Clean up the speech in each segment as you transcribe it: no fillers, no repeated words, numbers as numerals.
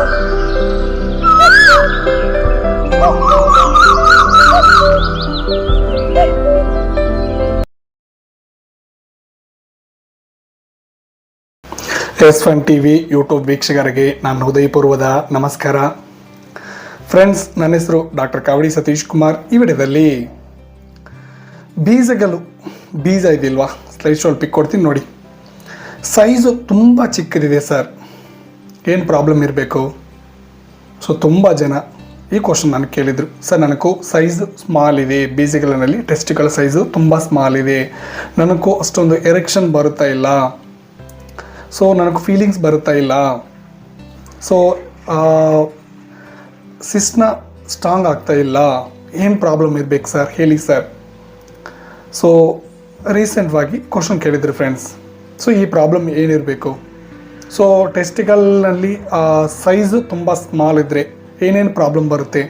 S1 TV YouTube ವೀಕ್ಷಕರಿಗೆ ನಾನು ಹೃದಯಪೂರ್ವದ ನಮಸ್ಕಾರ. ಫ್ರೆಂಡ್ಸ್, ನನ್ನ ಹೆಸರು ಡಾಕ್ಟರ್ ಕಾವಡಿ ಸತೀಶ್ ಕುಮಾರ್. ಈ ವಿಡಿಯೋದಲ್ಲಿ ಬೀಜ ಇದೆಯಲ್ವಾ, ಸ್ಲೈಡ್ ಶೋಲ್ ಪಿಕ್ ಕೊಡ್ತೀನಿ ನೋಡಿ. ಸೈಜು ತುಂಬ ಚಿಕ್ಕದಿದೆ ಸರ್, ಏನು ಪ್ರಾಬ್ಲಮ್ ಇರಬೇಕು? ಸೊ ತುಂಬ ಜನ ಈ ಕ್ವಶನ್ ನನಗೆ ಕೇಳಿದರು. ಸರ್, ನನಗೂ ಸೈಜ್ ಸ್ಮಾಲ್ ಇದೆ, ಬೀಜಗಳಲ್ಲಿ ಟೆಸ್ಟಿಕಲ್ ಸೈಜು ತುಂಬ ಸ್ಮಾಲ್ ಇದೆ, ನನಗೂ ಅಷ್ಟೊಂದು ಎರೆಕ್ಷನ್ ಬರುತ್ತಾ ಇಲ್ಲ, ಸೊ ನನಗೆ ಫೀಲಿಂಗ್ಸ್ ಬರುತ್ತಾ ಇಲ್ಲ, ಸೊ ಸಿಸ್ಟ್ನ ಸ್ಟ್ರಾಂಗ್ ಆಗ್ತಾ ಇಲ್ಲ, ಏನು ಪ್ರಾಬ್ಲಮ್ ಇರಬೇಕು ಸರ್ ಹೇಳಿ ಸರ್? ಸೊ ರೀಸೆಂಟ್ವಾಗಿ ಕ್ವಶನ್ ಕೇಳಿದ್ರು ಫ್ರೆಂಡ್ಸ್. ಸೊ ಈ ಪ್ರಾಬ್ಲಮ್ ಏನಿರಬೇಕು? ಸೊ ಟೆಸ್ಟಿಕಲ್ನಲ್ಲಿ ಸೈಜು ತುಂಬ ಸ್ಮಾಲ್ ಇದ್ದರೆ ಏನೇನು ಪ್ರಾಬ್ಲಮ್ ಬರುತ್ತೆ?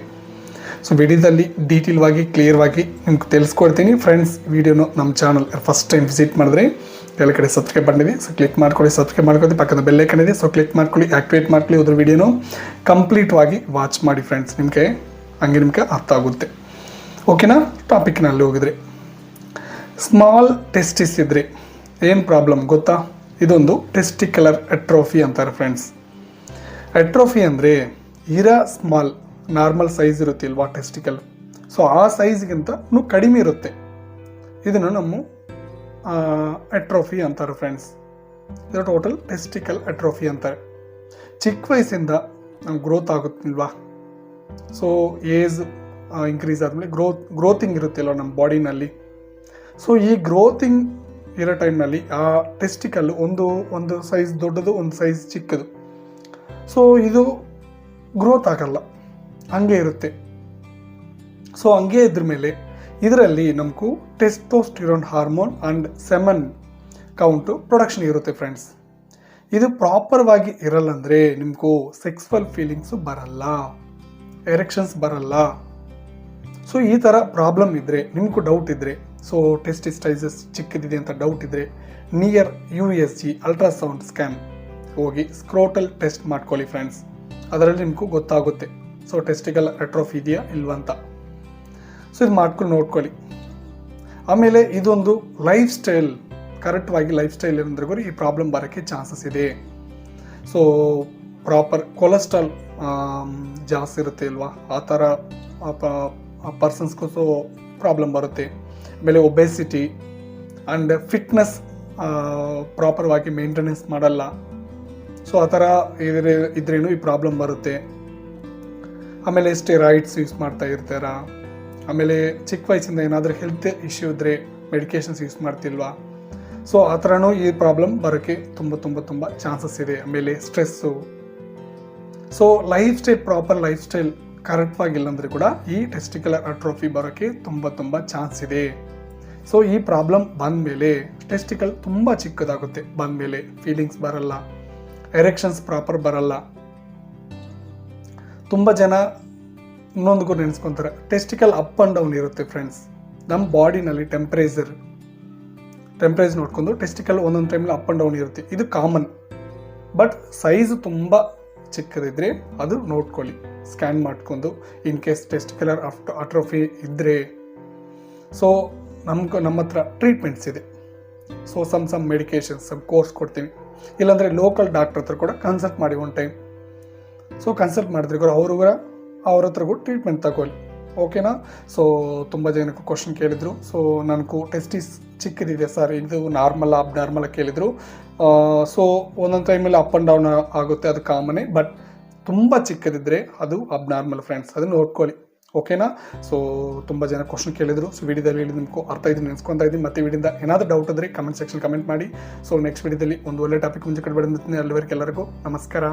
ಸೊ ವಿಡಿಯೋದಲ್ಲಿ ಡೀಟೇಲ್ವಾಗಿ ಕ್ಲಿಯರ್ವಾಗಿ ನಿಮ್ಗೆ ತಿಳಿಸ್ಕೊಡ್ತೀನಿ. ಫ್ರೆಂಡ್ಸ್, ವಿಡಿಯೋನು ನಮ್ಮ ಚಾನಲ್ ಫಸ್ಟ್ ಟೈಮ್ ವಿಸಿಟ್ ಮಾಡಿದ್ರೆ ಎಲ್ಲ ಕಡೆ ಸಬ್ಸ್ಕ್ರೈಬ್ ಬಂದಿದೆ, ಸೊ ಕ್ಲಿಕ್ ಮಾಡ್ಕೊಳ್ಳಿ, ಸಬ್ಸ್ಕ್ರೈಬ್ ಮಾಡ್ಕೊಳ್ಳಿ, ಪಕ್ಕದ ಬೆಲ್ಲೈಕನ್ ಇದೆ, ಸೊ ಕ್ಲಿಕ್ ಮಾಡ್ಕೊಳ್ಳಿ, ಆ್ಯಕ್ಟಿವೇಟ್ ಮಾಡ್ಕೊಳ್ಳಿ. ಅದ್ರ ವಿಡಿಯೋನು ಕಂಪ್ಲೀಟ್ವಾಗಿ ವಾಚ್ ಮಾಡಿ ಫ್ರೆಂಡ್ಸ್, ನಿಮಗೆ ಅರ್ಥ ಆಗುತ್ತೆ. ಓಕೆನಾ? ಟಾಪಿಕ್ನಲ್ಲಿ ಹೋಗಿದ್ರೆ, ಸ್ಮಾಲ್ ಟೆಸ್ಟಿಸ್ ಇದ್ದರೆ ಏನು ಪ್ರಾಬ್ಲಮ್ ಗೊತ್ತಾ? ಇದೊಂದು ಟೆಸ್ಟಿಕ್ಯುಲರ್ ಅಟ್ರೋಫಿ ಅಂತಾರೆ ಫ್ರೆಂಡ್ಸ್. ಅಟ್ರೋಫಿ ಅಂದರೆ ಸ್ಮಾಲ್ ನಾರ್ಮಲ್ ಸೈಜ್ ಇರುತ್ತೆ ಇಲ್ವಾ ಟೆಸ್ಟಿಕಲ್, ಸೊ ಆ ಸೈಜ್ಗಿಂತ ಕಡಿಮೆ ಇರುತ್ತೆ. ಇದನ್ನು ನಮ್ಮ ಅಟ್ರೋಫಿ ಅಂತಾರೆ ಫ್ರೆಂಡ್ಸ್. ಇದು ಟೋಟಲ್ ಟೆಸ್ಟಿಕಲ್ ಅಟ್ರೋಫಿ ಅಂತಾರೆ. ಚಿಕ್ಕ ವಯಸ್ಸಿಂದ ನಾವು ಗ್ರೋತ್ ಆಗುತ್ತಿಲ್ವಾ, ಸೊ ಏಜ್ ಇನ್ಕ್ರೀಸ್ ಆದಮೇಲೆ ಗ್ರೋತಿಂಗ್ ಇರುತ್ತಿಲ್ವ ನಮ್ಮ ಬಾಡಿನಲ್ಲಿ. ಸೊ ಈ ಗ್ರೋತಿಂಗ್ ಇರೋ ಟೈಮ್ನಲ್ಲಿ ಆ ಟೆಸ್ಟಿಕಲ್ ಒಂದು ಸೈಜ್ ದೊಡ್ಡದು, ಒಂದು ಸೈಜ್ ಚಿಕ್ಕದು, ಸೊ ಇದು ಗ್ರೋತ್ ಆಗಲ್ಲ, ಹಂಗೆ ಇರುತ್ತೆ. ಸೊ ಹಂಗೆ ಇದ್ರ ಮೇಲೆ ಇದರಲ್ಲಿ ನಮಗೂ testosterone hormone and ಸೆಮನ್ count production ಇರುತ್ತೆ ಫ್ರೆಂಡ್ಸ್. ಇದು ಪ್ರಾಪರ್ವಾಗಿ ಇರಲ್ಲ ಅಂದರೆ ನಿಮಗೂ ಸೆಕ್ಸ್ವಲ್ ಫೀಲಿಂಗ್ಸು ಬರಲ್ಲ, ಎರೆಕ್ಷನ್ಸ್ ಬರಲ್ಲ. ಸೊ ಈ ಥರ ಪ್ರಾಬ್ಲಮ್ ಇದ್ದರೆ, ನಿಮಗೂ ಡೌಟ್ ಇದ್ದರೆ, ಸೊ ಟೆಸ್ಟಿಸೈಸಸ್ ಚಿಕ್ಕದಿದೆ ಅಂತ ಡೌಟ್ ಇದ್ದರೆ ನಿಯರ್ USG ಅಲ್ಟ್ರಾಸೌಂಡ್ ಸ್ಕ್ಯಾನ್ ಹೋಗಿ ಸ್ಕ್ರೋಟಲ್ ಟೆಸ್ಟ್ ಮಾಡ್ಕೊಳ್ಳಿ ಫ್ರೆಂಡ್ಸ್. ಅದರಲ್ಲಿ ನಿಮಗೂ ಗೊತ್ತಾಗುತ್ತೆ ಸೊ ಟೆಸ್ಟಿಕಲ್ ಅಟ್ರೋಫಿ ಇದೆಯಾ ಇಲ್ವಂತ. ಸೊ ಇದು ಮಾಡ್ಕೊಂಡು ನೋಡ್ಕೊಳ್ಳಿ. ಆಮೇಲೆ ಇದೊಂದು ಲೈಫ್ ಸ್ಟೈಲ್, ಕರೆಕ್ಟ್ವಾಗಿ ಲೈಫ್ ಸ್ಟೈಲ್ ಏನಂದ್ರೆ ಈ ಪ್ರಾಬ್ಲಮ್ ಬರೋಕ್ಕೆ ಚಾನ್ಸಸ್ ಇದೆ. ಸೊ ಪ್ರಾಪರ್ ಕೊಲೆಸ್ಟ್ರಾಲ್ ಜಾಸ್ತಿ ಇರುತ್ತೆ ಇಲ್ವಾ, ಆ ಥರ ಪರ್ಸನ್ಸ್ಗೂ ಸೊ ಪ್ರಾಬ್ಲಮ್ ಬರುತ್ತೆ. ಆಮೇಲೆ ಒಬೆಸಿಟಿ ಆ್ಯಂಡ್ ಫಿಟ್ನೆಸ್ ಪ್ರಾಪರ್ವಾಗಿ ಮೇಂಟೆನೆನ್ಸ್ ಮಾಡಲ್ಲ, ಸೊ ಆ ಥರ ಇದ್ರೇನು ಈ ಪ್ರಾಬ್ಲಮ್ ಬರುತ್ತೆ. ಆಮೇಲೆ ಸ್ಟೆರಾಯ್ಡ್ಸ್ ಯೂಸ್ ಮಾಡ್ತಾ ಇರ್ತಾರ. ಆಮೇಲೆ ಚಿಕ್ಕ ವಯಸ್ಸಿಂದ ಏನಾದರೂ ಹೆಲ್ತ್ ಇಶ್ಯೂ ಇದ್ದರೆ ಮೆಡಿಕೇಶನ್ಸ್ ಯೂಸ್ ಮಾಡ್ತಿಲ್ವಾ, ಸೊ ಆ ಥರನೂ ಈ ಪ್ರಾಬ್ಲಮ್ ಬರೋಕ್ಕೆ ತುಂಬ ಚಾನ್ಸಸ್ ಇದೆ. ಆಮೇಲೆ stress, so proper life style ಕರೆಕ್ಟ್ವಾಗಿಲ್ಲ ಅಂದರೆ ಕೂಡ ಈ ಟೆಸ್ಟಿಕ್ಯುಲರ್ ಅಟ್ರೋಫಿ ಬರೋಕ್ಕೆ ತುಂಬ ಚಾನ್ಸ್ ಇದೆ. ಸೊ ಈ ಪ್ರಾಬ್ಲಮ್ ಬಂದಮೇಲೆ ಟೆಸ್ಟಿಕಲ್ ತುಂಬ ಚಿಕ್ಕದಾಗುತ್ತೆ, ಬಂದಮೇಲೆ ಫೀಲಿಂಗ್ಸ್ ಬರಲ್ಲ, ಎರೆಕ್ಷನ್ಸ್ ಪ್ರಾಪರ್ ಬರಲ್ಲ. ತುಂಬ ಜನ ಇನ್ನೊಂದು ನೆನೆಸ್ಕೊತಾರೆ, ಟೆಸ್ಟಿಕಲ್ ಅಪ್ ಆ್ಯಂಡ್ ಡೌನ್ ಇರುತ್ತೆ ಫ್ರೆಂಡ್ಸ್. ನಮ್ಮ ಬಾಡಿನಲ್ಲಿ ಟೆಂಪ್ರೇಚರ್ ನೋಡ್ಕೊಂಡು ಟೆಸ್ಟಿಕಲ್ ಒಂದೊಂದು ಟೈಮಲ್ಲಿ ಅಪ್ ಆ್ಯಂಡ್ ಡೌನ್ ಇರುತ್ತೆ, ಇದು ಕಾಮನ್. ಬಟ್ ಸೈಜ್ ತುಂಬ ಚಿಕ್ಕದಿದ್ರೆ ಅದು ನೋಡ್ಕೊಳ್ಳಿ, ಸ್ಕ್ಯಾನ್ ಮಾಡ್ಕೊಂಡು. ಇನ್ ಕೇಸ್ ಟೆಸ್ಟಿಕ್ಯುಲರ್ ಅಟ್ರೋಫಿ ಇದ್ದರೆ ಸೊ ನಮ್ಮ ಹತ್ರ ಟ್ರೀಟ್ಮೆಂಟ್ಸ್ ಇದೆ. ಸೊ ಸಮ್ ಮೆಡಿಕೇಶನ್ಸ್ ಕೋರ್ಸ್ ಕೊಡ್ತೀವಿ, ಇಲ್ಲಾಂದರೆ ಲೋಕಲ್ ಡಾಕ್ಟರ್ ಹತ್ರ ಕೂಡ ಕನ್ಸಲ್ಟ್ ಮಾಡಿ ಒಂದು ಟೈಮ್. ಸೊ ಕನ್ಸಲ್ಟ್ ಮಾಡಿದ್ರೆ ಅವ್ರ ಹತ್ರಗೂ ಟ್ರೀಟ್ಮೆಂಟ್ ತಗೊಳ್ಳಿ. ಓಕೆನಾ? ಸೊ ತುಂಬ ಜನಕ್ಕೂ ಕ್ವಶನ್ ಕೇಳಿದರು. ಸೊ ನನಗೂ ಟೆಸ್ಟಿಸ್ ಚಿಕ್ಕದಿದೆ ಸರ್, ಇದು ನಾರ್ಮಲ್ ಅಬ್ನಾರ್ಮಲ್ ಕೇಳಿದರು. ಸೊ ಒಂದೊಂದು ಟೈಮಲ್ಲಿ ಅಪ್ ಆ್ಯಂಡ್ ಡೌನ್ ಆಗುತ್ತೆ, ಅದು ಕಾಮನೇ. ಬಟ್ ತುಂಬ ಚಿಕ್ಕದಿದ್ದರೆ ಅದು ಅಬ್ನಾರ್ಮಲ್ ಫ್ರೆಂಡ್ಸ್, ಅದನ್ನು ನೋಡ್ಕೊಳ್ಳಿ. ಓಕೆನಾ? ಸೊ ತುಂಬ ಜನ ಕ್ವಶನ್ ಕೇಳಿದರು. ಸೊ ವಿಡಿಯೋದಲ್ಲಿ ನಿಮ್ಗೆ ಅರ್ಥ ಇದ್ದೀನಿ ನೆನೆಸ್ಕೊತಾ ಇದ್ದೀನಿ. ಮತ್ತೆ ವಿಡಿಯೋದ ಏನಾದರೂ ಡೌಟ್ ಇದ್ದರೆ ಕಮೆಂಟ್ ಸೆಕ್ಷನ್ ಕಮೆಂಟ್ ಮಾಡಿ. ಸೊ ನೆಕ್ಸ್ಟ್ ವಿಡಿಯೋದಲ್ಲಿ ಒಂದು ಒಳ್ಳೆ ಟಾಪಿಕ್ ಮುಂಚೆ ಕಡೆ ಬಂದಿರ್ತೀನಿ. ಅಲ್ಲಿವರೆಗೆ ಎಲ್ಲರಿಗೂ ನಮಸ್ಕಾರ.